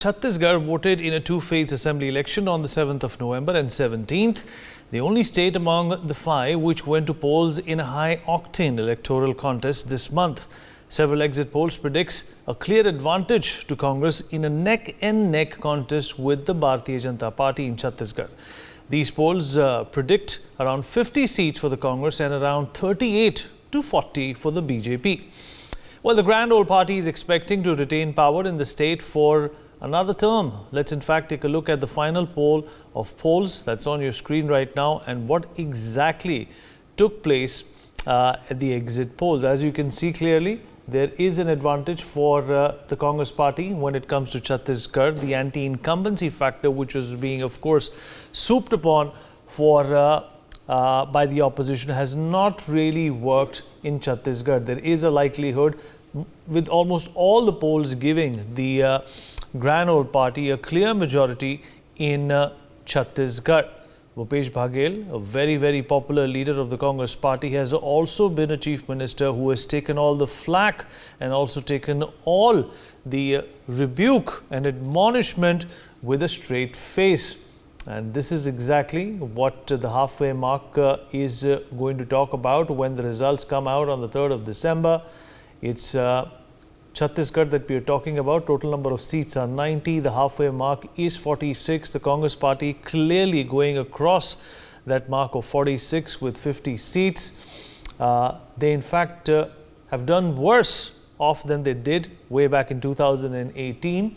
Chhattisgarh voted in a two-phase assembly election on the 7th of November and 17th, the only state among the five which went to polls in a high-octane electoral contest this month. Several exit polls predicts a clear advantage to Congress in a neck-and-neck contest with the Bharatiya Janata Party in Chhattisgarh. These polls predict around 50 seats for the Congress and around 38 to 40 for the BJP. Well, the Grand Old Party is expecting to retain power in the state for another term. Let's in fact take a look at the final poll of polls that's on your screen right now and what exactly took place at the exit polls. As you can see clearly, there is an advantage for the Congress party when it comes to Chhattisgarh. The anti-incumbency factor, which was being, of course, souped upon by the opposition, has not really worked in Chhattisgarh. There is a likelihood, with almost all the polls giving the Grand Old Party a clear majority in Chhattisgarh. Bhupesh Baghel, a very popular leader of the Congress party, has also been a chief minister who has taken all the flack and also taken all the rebuke and admonishment with a straight face. And this is exactly what the halfway mark is going to talk about when the results come out on the 3rd of December. It's Chhattisgarh that we are talking about. Total number of seats are 90. The halfway mark is 46. The Congress party clearly going across that mark of 46 with 50 seats. They in fact have done worse off than they did way back in 2018.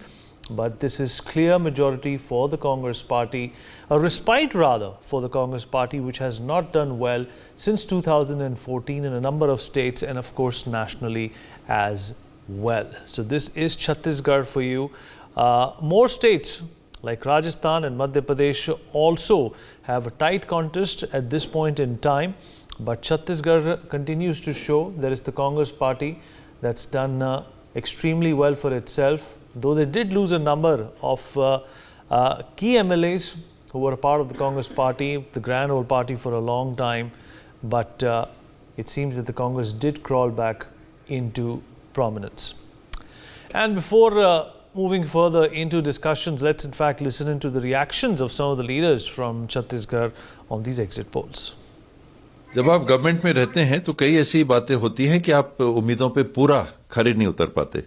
But this is clear majority for the Congress party, a respite rather for the Congress party, which has not done well since 2014 in a number of states and of course nationally as well. So this is Chhattisgarh for you. More states like Rajasthan and Madhya Pradesh also have a tight contest at this point in time. But Chhattisgarh continues to show there is the Congress party that's done extremely well for itself. Though they did lose a number of key MLAs who were a part of the Congress party, the Grand Old Party, for a long time. But it seems that the Congress did crawl back into prominence. And before moving further into discussions, let's in fact listen into the reactions of some of the leaders from Chhattisgarh on these exit polls. जब आप government में रहते हैं तो कई ऐसी बातें होती हैं कि आप उम्मीदों पे पूरा खरे नहीं उतर पाते।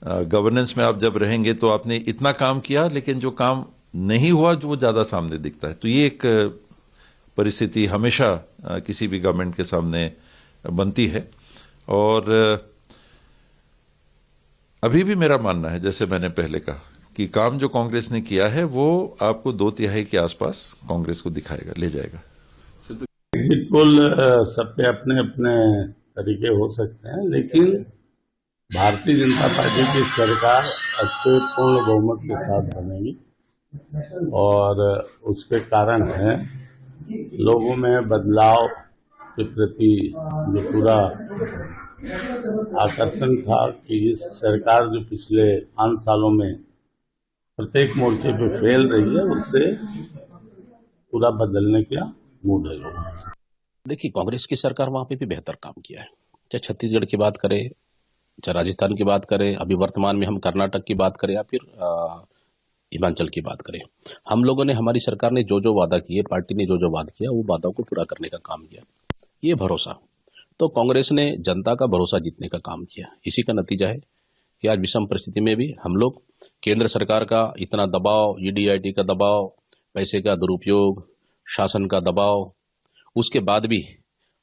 गवर्नेंस में आप जब रहेंगे तो आपने इतना काम किया लेकिन जो काम नहीं हुआ जो वो ज्यादा सामने दिखता है। तो ये एक परिस्थिति हमेशा किसी भी गवर्नमेंट के सामने बनती है। और अभी भी मेरा मानना है, जैसे मैंने पहले कहा, कि काम जो कांग्रेस ने किया है वो आपको 2/3 के आसपास कांग्रेस को दिखाएगा, ले जाएगा। एग्जिट पोल सबके अपने अपने तरीके हो सकते हैं, लेकिन भारतीय जनता पार्टी की सरकार अच्छे पूर्ण बहुमत के साथ बनेगी और उसके कारण है लोगों में बदलाव के प्रति जो पूरा आकर्षण था कि इस सरकार जो पिछले 5 सालों में प्रत्येक मोर्चे पे फेल रही है, उससे पूरा बदलने का मूड है लोगों में। देखिए, कांग्रेस की सरकार वहां पे भी बेहतर काम किया है। चाहे छत्तीसगढ़ की बात करें, चाहे राजस्थान की बात करें, अभी वर्तमान में हम कर्नाटक की बात करें या फिर हिमाचल की बात करें, हम लोगों ने, हमारी सरकार ने जो वादा किए, पार्टी ने जो वादा किया, वो वादों को पूरा करने का काम किया। ये भरोसा तो कांग्रेस ने जनता का भरोसा जीतने का काम किया। इसी का नतीजा है कि आज विषम परिस्थिति में भी हम लोग केंद्र सरकार का इतना दबाव, ईडीआईटी का दबाव, पैसे का दुरुपयोग, शासन का दबाव, उसके बाद भी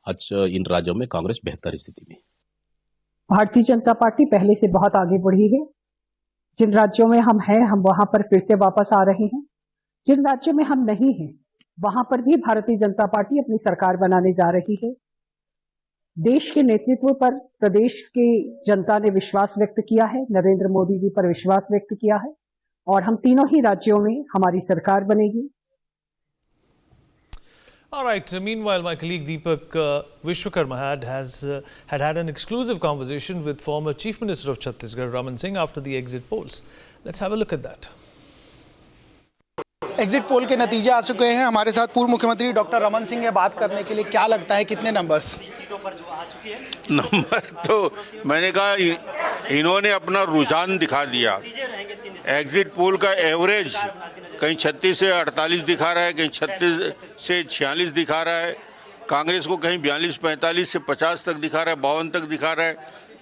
आज इन राज्यों में कांग्रेस बेहतर स्थिति में। भारतीय जनता पार्टी पहले से बहुत आगे बढ़ी है। जिन राज्यों में हम हैं, हम वहां पर फिर से वापस आ रहे हैं। जिन राज्यों में हम नहीं हैं, वहां पर भी भारतीय जनता पार्टी अपनी सरकार बनाने जा रही है। देश के नेतृत्व पर प्रदेश की जनता ने विश्वास व्यक्त किया है, नरेंद्र मोदी जी पर विश्वास व्यक्त किया है और हम तीनों ही राज्यों में हमारी सरकार बनेगी। All right. So meanwhile, my colleague Deepak Vishwakarma had an exclusive conversation with former Chief Minister of Chhattisgarh, Raman Singh, after the exit polls. Let's have a look at that. Exit poll के नतीजे आ चुके हैं। हमारे साथ पूर्व मुख्यमंत्री doctor Raman Singh है बात करने के लिए। क्या लगता है कितने नंबर्स? नंबर तो मैंने कहा इन्होंने अपना रुझान दिखा दिया एग्जिट पोल का एवरेज कहीं 36 से 48 दिखा रहा है, कहीं 36 से 46 दिखा रहा है, कांग्रेस को कहीं 42-45 से 50 तक दिखा रहा है, 52 तक दिखा रहा है।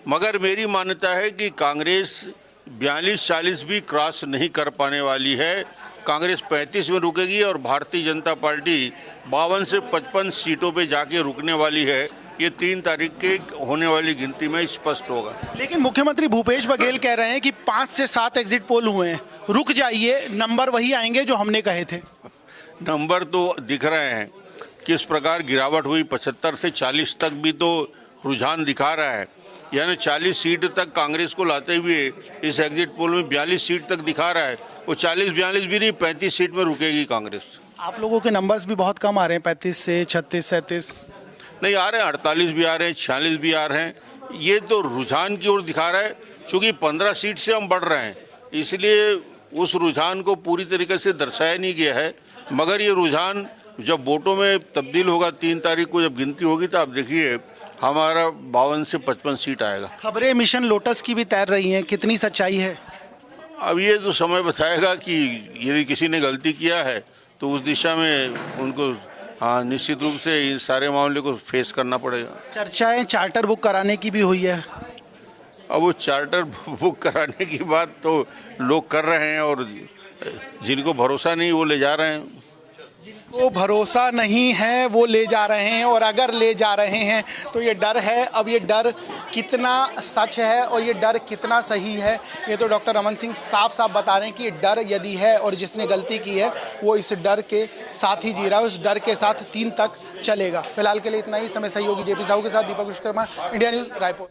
मगर मेरी मान्यता है कि कांग्रेस 42-40 भी क्रॉस नहीं कर पाने वाली है। कांग्रेस 35 में रुकेगी और भारतीय जनता पार्टी 52 से 55 सीटों पे जाके रुकने वाली है। ये 3 तारीख के होने वाली गिनती में स्पष्ट होगा। लेकिन मुख्यमंत्री भूपेश बघेल कह रहे हैं कि 5 से 7 एग्जिट पोल हुए हैं, रुक जाइए, नंबर वही आएंगे जो हमने कहे थे। नंबर तो दिख रहे हैं, किस प्रकार गिरावट हुई, 75 से 40 तक भी तो रुझान दिखा रहा है। यानी 40 सीट तक कांग्रेस को लाते हुए इस एग्जिट पोल में 42 सीट तक दिखा रहा है। वो 40-42 भी नहीं, 35 सीट में रुकेगी कांग्रेस। आप लोगों के नंबर्स भी बहुत कम आ रहे हैं, 35 से 36-37 नहीं आ रहे हैं, 48 भी आ रहे हैं, 46 भी आ रहे हैं। ये तो रुझान की ओर दिखा रहा है। चूंकि 15 सीट से हम बढ़ रहे हैं, इसलिए उस रुझान को पूरी तरीके से दर्शाया नहीं गया है। मगर ये रुझान जब वोटों में तब्दील होगा, 3 तारीख को जब गिनती होगी, तो आप देखिए हमारा 52 से 55 सीट आएगा। खबरें मिशन लोटस की भी तैर रही हैं, कितनी सच्चाई है? अब ये तो समय बताएगा कि यदि किसी ने गलती किया है तो उस दिशा में उनको निश्चित रूप से इन सारे मामले को फेस करना पड़ेगा। चर्चाएं चार्टर बुक कराने की भी हुई है। अब वो चार्टर बुक कराने की बात तो लोग कर रहे हैं और जिनको भरोसा नहीं वो ले जा रहे हैं। जिनको भरोसा नहीं है वो ले जा रहे हैं, और अगर ले जा रहे हैं तो ये डर है। अब ये डर कितना सच है और ये डर कितना सही है, ये तो डॉक्टर रमन सिंह साफ साफ बता रहे हैं कि ये डर यदि है और जिसने गलती की है वो इस डर के साथ ही जी रहा है, उस डर के साथ 3 तक चलेगा। फिलहाल के लिए इतना ही। समय सहयोगी जेपी साहू के साथ Deepak Vishwakarma, India News, Raipur.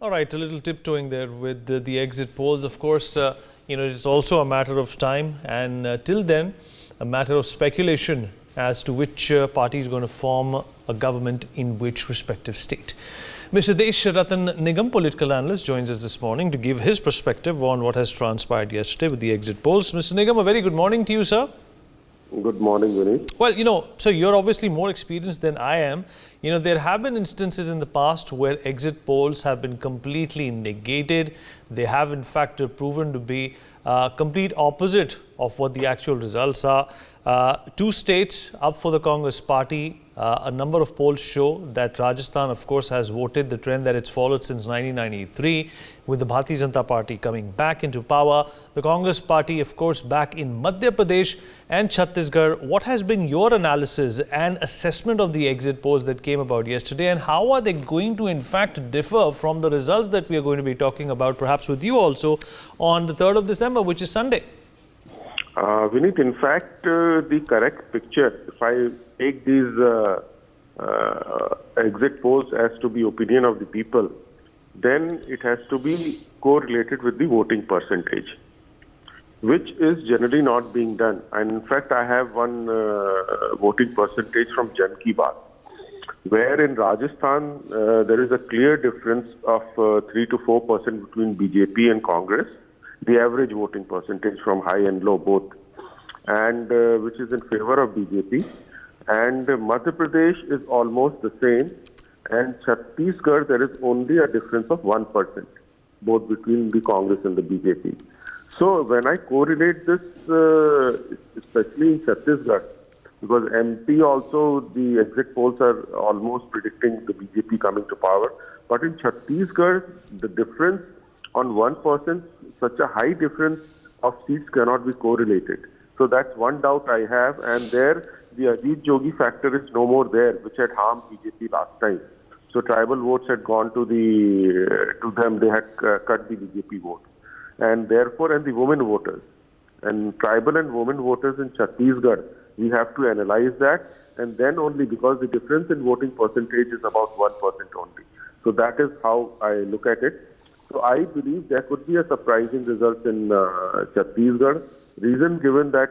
All right, a little tiptoeing there with the exit polls. Of course, it's also a matter of time, and till then, a matter of speculation as to which party is going to form a government in which respective state. Mr. Desh Ratan Nigam, political analyst, joins us this morning to give his perspective on what has transpired yesterday with the exit polls. Mr. Nigam, a very good morning to you, sir. Good morning, Vinny. Well, so you're obviously more experienced than I am. There have been instances in the past where exit polls have been completely negated. They have, in fact, proven to be complete opposite of what the actual results are. 2 states up for the Congress party. A number of polls show that Rajasthan, of course, has voted the trend that it's followed since 1993, with the Bharatiya Janata Party coming back into power. The Congress party, of course, back in Madhya Pradesh and Chhattisgarh. What has been your analysis and assessment of the exit polls that came about yesterday, and how are they going to, in fact, differ from the results that we are going to be talking about, perhaps with you also, on the 3rd of December, which is Sunday? Vinit, in fact, the correct picture, if I take these exit polls as to be opinion of the people, then it has to be correlated with the voting percentage, which is generally not being done. And in fact, I have one voting percentage from Jan Ki Baat, where in Rajasthan there is a clear difference of 3 to 4% between BJP and Congress. The average voting percentage from high and low both, and which is in favor of BJP. And Madhya Pradesh is almost the same, and Chhattisgarh there is only a difference of 1%, both between the Congress and the BJP. So when I correlate this, especially in Chhattisgarh, because MP also the exit polls are almost predicting the BJP coming to power, but in Chhattisgarh the difference on 1%, such a high difference of seats cannot be correlated. So that's one doubt I have, and there the Ajit Jogi factor is no more there, which had harmed BJP last time. So tribal votes had gone to them, they had cut the BJP votes. And therefore, and the women voters, and tribal and women voters in Chhattisgarh, we have to analyze that, and then only, because the difference in voting percentage is about 1% only. So that is how I look at it. So I believe there could be a surprising result in Chhattisgarh. Reason given that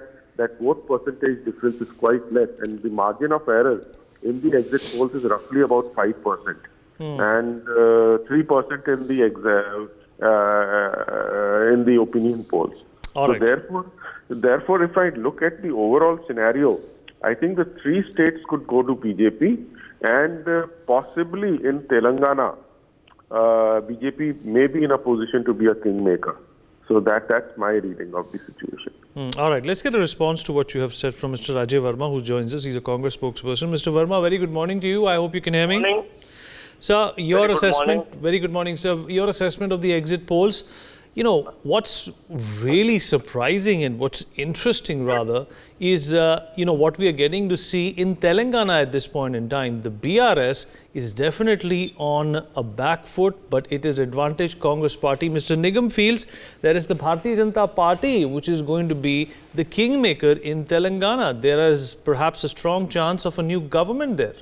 vote percentage difference is quite less, and the margin of error in the exit polls is roughly about 5%, and 3% in the opinion polls. All so right. therefore, if I look at the overall scenario, I think the 3 states could go to BJP, and possibly in Telangana, BJP may be in a position to be a kingmaker. So that's my reading of the situation. All right, let's get a response to what you have said from Mr. Rajay Verma, who joins us. He's a Congress spokesperson. Mr. Verma, very good morning to you. I hope you can hear me. Morning. Sir, your Very good assessment, morning. very good morning, sir. Your assessment of the exit polls, you know, what's really surprising and what's interesting rather is, you know, what we are getting to see in Telangana at this point in time. The BRS is definitely on a back foot, but it is advantage Congress party. Mr. Nigam feels there is the Bharatiya Janata Party, which is going to be the kingmaker in Telangana. There is perhaps a strong chance of a new government there.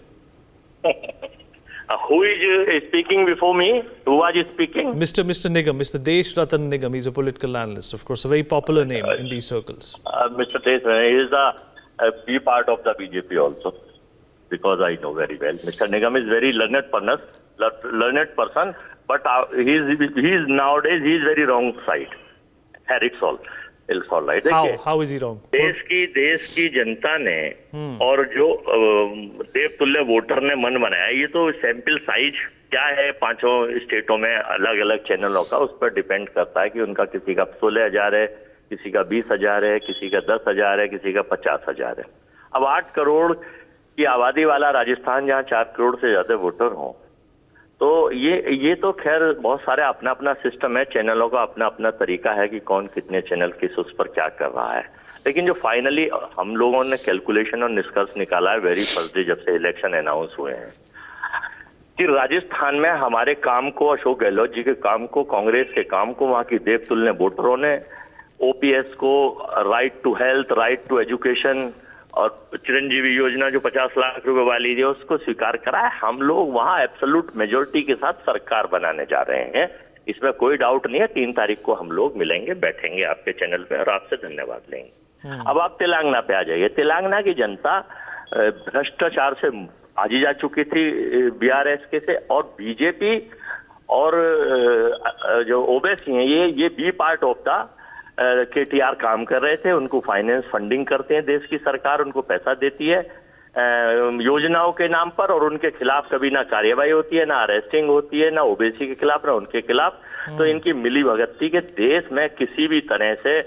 Who is speaking before me? Who was speaking? Mr. Nigam, Mr. Desh Ratan Nigam, he's a political analyst, of course, a very popular name in these circles. Mr. Desh is a be part of the BJP also, because I know very well. Mr. Nigam is very learned person, but he's nowadays he is very wrong side. It's all right. How is he wrong? देश की जनता ने और जो देवतुल्य voter ने मन बनाया, ये तो सैंपल साइज क्या है पांचों स्टेटों में अलग अलग चैनलों का, उस पर डिपेंड करता है कि उनका किसी का 16,000 है, किसी का 20,000 है, किसी का 10,000 है, किसी का 50,000 है। अब 8 करोड़ की आबादी वाला राजस्थान, जहाँ 4 करोड़ से ज्यादा वोटर हों, तो ये तो खैर बहुत सारे अपना अपना सिस्टम है, चैनलों का अपना अपना तरीका है कि कौन कितने चैनल किस उस पर क्या कर रहा है। लेकिन जो फाइनली हम लोगों ने कैलकुलेशन और निष्कर्ष निकाला है वेरी फर्स्ट डे जब से इलेक्शन अनाउंस हुए हैं, कि राजस्थान में हमारे काम को, अशोक गहलोत जी के काम को, कांग्रेस के काम को वहां की देवतुल्य वोटरों ने, ओपीएस को, right to health, right to education और चिरंजीवी योजना जो 50 लाख रुपए वाली थी उसको स्वीकार करा है। हम लोग वहां एब्सोल्यूट मेजोरिटी के साथ सरकार बनाने जा रहे हैं, इसमें कोई डाउट नहीं है। 3 तारीख को हम लोग मिलेंगे, बैठेंगे आपके चैनल पे और आपसे धन्यवाद लेंगे। अब आप तेलंगाना पे आ जाइए। तेलंगाना की जनता भ्रष्टाचार से आजी जा चुकी थी बीआरएस के से, और बीजेपी और जो ओबीसी हैं ये be part of the KTR काम कर रहे थे। उनको फाइनेंस फंडिंग करते हैं देश की सरकार, उनको पैसा देती है योजनाओं के नाम पर, और उनके खिलाफ कभी ना कार्यवाही होती है, ना अरेस्टिंग होती है, ना ओबीसी के खिलाफ ना उनके खिलाफ। तो इनकी मिली भगती के देश में किसी भी तरह से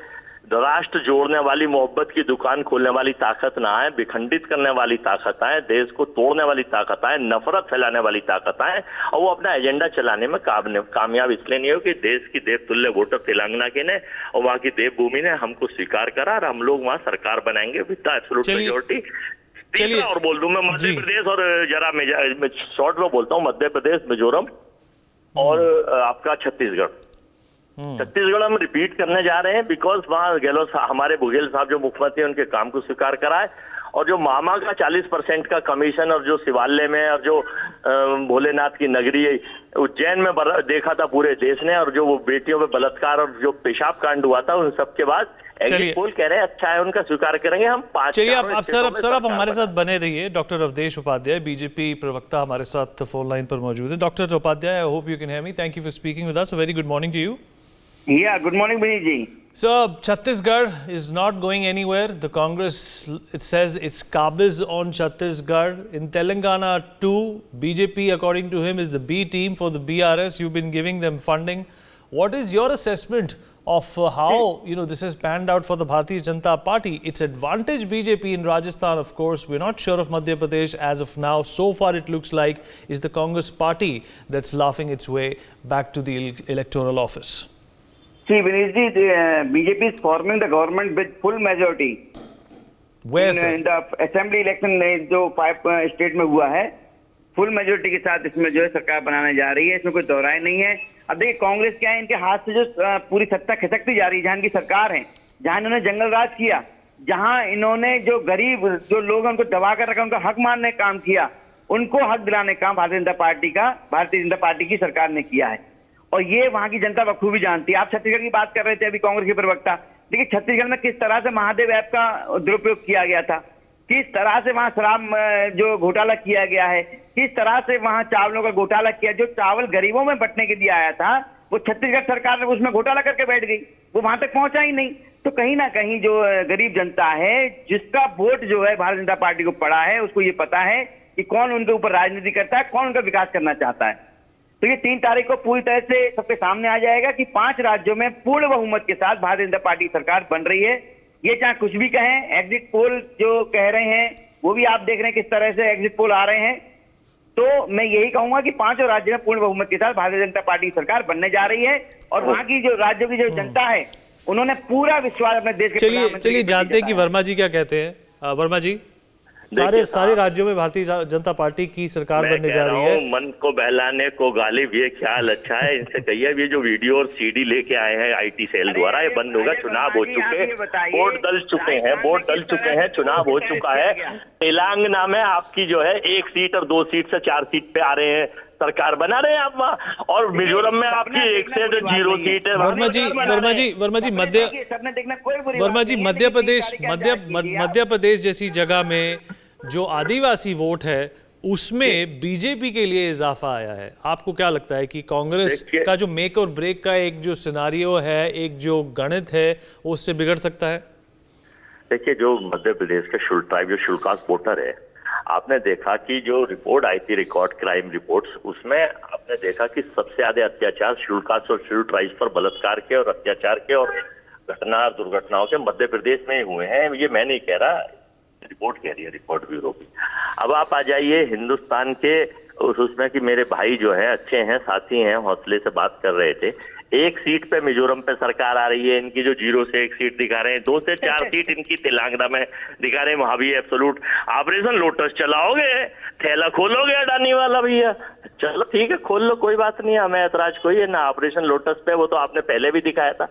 राष्ट्र जोड़ने वाली, मोहब्बत की दुकान खोलने वाली ताकत ना आए, विखंडित करने वाली ताकत आए, देश को तोड़ने वाली ताकत आए, नफरत फैलाने वाली ताकत आए, और वो अपना एजेंडा चलाने में कामयाब इसलिए नहीं हो कि देश की देवतुल्य वोटर तेलंगाना के ने और वहाँ की देवभूमि ने हमको स्वीकार करा और हम लोग वहाँ सरकार बनाएंगे विद एब्सोल्यूट मेजोरिटी। तीसरा और बोल दूं मैं, मध्य प्रदेश और जरा मैं शॉर्ट में बोलता हूँ, मध्य प्रदेश, मिजोरम और आपका छत्तीसगढ़ हम रिपीट करने जा रहे हैं, बिकॉज वहाँ गहलोत हमारे बघेल साहब जो मुख्यमंत्री हैं उनके काम को स्वीकार करा है, और जो मामा का 40% का कमीशन, और जो शिवालय में, और जो भोलेनाथ की नगरी उज्जैन में देखा था पूरे देश ने, और जो वो बेटियों पे बलात्कार और जो पेशाब कांड हुआ था, उन सब के बाद एग्जिट पोल कह रहे हैं अच्छा है, उनका स्वीकार करेंगे हम। चलिए आप सर आप हमारे साथ बने रहिए। डॉक्टर अवधेश उपाध्याय, बीजेपी प्रवक्ता, हमारे साथ फोन लाइन पर मौजूद है। Doctor Upadhyay, I hope you can hear me. Thank you for speaking with us. Very good morning to you. Yeah, good morning, Vinny. So, Chhattisgarh is not going anywhere. The Congress, it says it's Kabiz on Chhattisgarh. In Telangana too, BJP, according to him, is the B team for the BRS. You've been giving them funding. What is your assessment of how this has panned out for the Bharatiya Janata Party? It's advantage BJP in Rajasthan, of course. We're not sure of Madhya Pradesh as of now. So far, it looks like it's the Congress party that's laughing its way back to the electoral office. See, Vinny, BJP is forming the government with full majority. Where, sir? In the assembly election जो 5 state में हुआ है, full majority के साथ इसमें जो है सरकार बनाने जा रही है, इसमें कोई दोहराई नहीं है। अब देखिए कांग्रेस क्या है, इनके हाथ से जो पूरी सत्ता खिसकती जा रही है, जहाँ इनकी सरकार है, जहाँ इन्होंने जंगल राज किया, जहाँ इन्होंने जो गरीब जो लोग उनको दबा कर रखा, उनका हक मारने का काम किया, उनको हक दिलाने का काम भारतीय जनता पार्टी की सरकार ने किया है, और ये वहां की जनता बखूबी जानती है। आप छत्तीसगढ़ की बात कर रहे थे अभी, कांग्रेस के प्रवक्ता, देखिए छत्तीसगढ़ में किस तरह से महादेव ऐप का दुरुपयोग किया गया था, किस तरह से वहां शराब जो घोटाला किया गया है, किस तरह से वहां चावलों का घोटाला किया, जो चावल गरीबों में बंटने के लिए आया था, वो छत्तीसगढ़ सरकार ने उसमें घोटाला करके बैठ गई, वो वहां तक पहुंचा ही नहीं। तो कहीं ना कहीं जो गरीब जनता है, जिसका वोट जो है भारतीय जनता पार्टी को पड़ा है, उसको ये पता है कि कौन उनके ऊपर राजनीति करता है, कौन उनका विकास करना चाहता है। तो ये 3 तारीख को पूरी तरह से सबके सामने आ जाएगा कि 5 राज्यों में पूर्ण बहुमत के साथ भारतीय जनता पार्टी सरकार बन रही है। ये चाहे कुछ भी कहें, एग्जिट पोल जो कह रहे हैं वो भी आप देख रहे हैं किस तरह से एग्जिट पोल आ रहे हैं। तो मैं यही कहूंगा कि 5 राज्य में पूर्ण बहुमत के साथ भारतीय जनता पार्टी सरकार बनने जा रही है और वहां की जो राज्यों की जो जनता है उन्होंने पूरा विश्वास अपने देश के चलिए जानते हैं कि वर्मा जी क्या कहते हैं। वर्मा जी, सारे राज्यों में भारतीय जनता पार्टी की सरकार बनने जा रही है। मन को बहलाने को गालिब, ये ख्याल अच्छा है, इनसे कहिए ये जो वीडियो और सीडी लेके आए हैं आईटी सेल द्वारा, ये बंद होगा। चुनाव हो चुके, वोट डल चुके हैं, चुनाव हो चुका है। तेलंगाना में आपकी जो है 1 सीट और 2 सीट से 4 सीट पे आ रहे हैं, सरकार बना रहे हैं आप वहाँ, और मिजोरम में आपकी 1 से 0 सीट है। वर्मा जी, मध्य प्रदेश जैसी जगह में जो आदिवासी वोट है उसमें बीजेपी के लिए इजाफा आया है। आपको क्या लगता है कि कांग्रेस का जो मेक और ब्रेक का एक जो सिनारियो है, एक जो गणित है, वो उससे बिगड़ सकता है? देखिए, जो मध्य प्रदेश के ट्राइब जो शुल्कास वोटर है, आपने देखा कि जो रिपोर्ट आई थी, रिकॉर्ड क्राइम रिपोर्ट्स, उसमें आपने देखा कि सबसे ज्यादा अत्याचार शेड्यूल और शेड्यूल ट्राइब्स पर बलात्कार के और अत्याचार के और घटना दुर्घटनाओं के मध्य प्रदेश में ही हुए हैं। ये मैं नहीं कह रहा, रिपोर्ट कह रही है, रिपोर्ट ब्यूरो की। अब आप आ जाइए हिंदुस्तान के उसमें कि मेरे भाई जो है अच्छे हैं, साथी हैं, हौसले से बात कर रहे थे। 1 सीट पे मिजोरम पे सरकार आ रही है, इनकी जो 0 से 1 सीट दिखा रहे हैं, 2 से 4 सीट इनकी तेलंगाना में दिखा रहे हैं। वहां भी एब्सोल्यूट ऑपरेशन लोटस चलाओगे, थैला खोलोगे अडानी वाला भैया, चलो ठीक है खोल लो, कोई बात नहीं है, हमें ऐतराज कोई है ना। ऑपरेशन लोटस पे वो तो आपने पहले भी दिखाया था।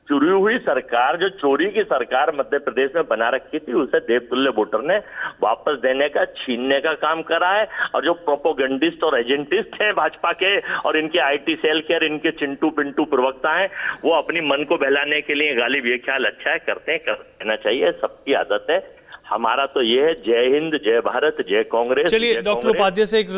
चुरी हुई सरकार, जो चोरी की सरकार मध्य प्रदेश में बना रखी थी, उसे देवतुल्य वोटर ने वापस देने का, छीनने का काम करा है। और जो प्रोपोगंडिस्ट और एजेंटिस्ट हैं भाजपा के और इनके आईटी सेल के और इनके चिंटू पिंटू प्रवक्ता हैं, वो अपनी मन को बहलाने के लिए गालिब, ये ख्याल अच्छा है, कर देना चाहिए, सबकी आदत है। हमारा तो ये है, जय हिंद, जय भारत, जय कांग्रेस। चलिए डॉक्टर उपाध्याय से एक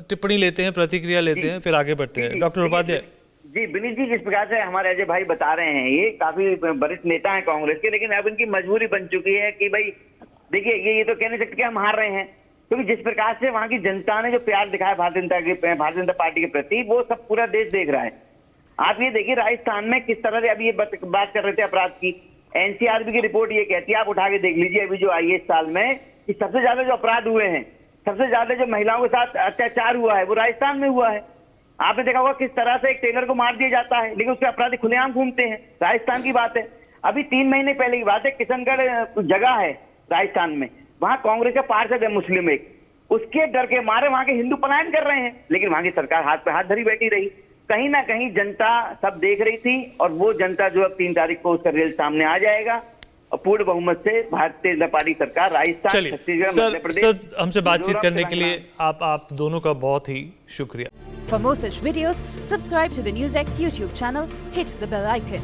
टिप्पणी लेते हैं, प्रतिक्रिया लेते हैं, फिर आगे बढ़ते हैं। डॉक्टर उपाध्याय जी, विनीत जी, जिस प्रकार से हमारे अजय भाई बता रहे हैं, ये काफी वरिष्ठ नेता हैं कांग्रेस के, लेकिन अब इनकी मजबूरी बन चुकी है कि भाई देखिए, ये तो कह नहीं सकते कि हम हार रहे हैं, क्योंकि जिस प्रकार से वहां की जनता ने जो प्यार दिखाया भारतीय जनता पार्टी के प्रति, वो सब पूरा देश देख रहा है। आप ये देखिए राजस्थान में किस तरह से, अभी ये बात कर रहे थे अपराध की, एनसीआरबी की रिपोर्ट ये कहती है, आप उठा के देख लीजिए अभी जो आई है इस साल में, कि सबसे ज्यादा जो अपराध हुए हैं, सबसे ज्यादा जो महिलाओं के साथ अत्याचार हुआ है, वो राजस्थान में हुआ है। आपने देखा होगा किस तरह से एक टेलर को मार दिया जाता है, लेकिन उसके अपराधी खुलेआम घूमते हैं। राजस्थान की बात है, अभी 3 महीने पहले की बात है, किशनगढ़ जगह है राजस्थान में, वहां कांग्रेस के पार्षद है मुस्लिम एक, उसके डर के मारे वहां के हिंदू पलायन कर रहे हैं, लेकिन वहां की सरकार हाथ पे हाथ धरी बैठी रही। कहीं ना कहीं जनता सब देख रही थी, और वो जनता जो अब 3 तारीख को उसका रिजल्ट सामने आ जाएगा, और पूर्ण बहुमत से भारतीय जनता पार्टी सरकार राजस्थान, छत्तीसगढ़, मध्य प्रदेश। हमसे बातचीत करने के लिए आप दोनों का बहुत ही शुक्रिया। For more such videos, subscribe to the NewsX YouTube channel, hit the bell icon.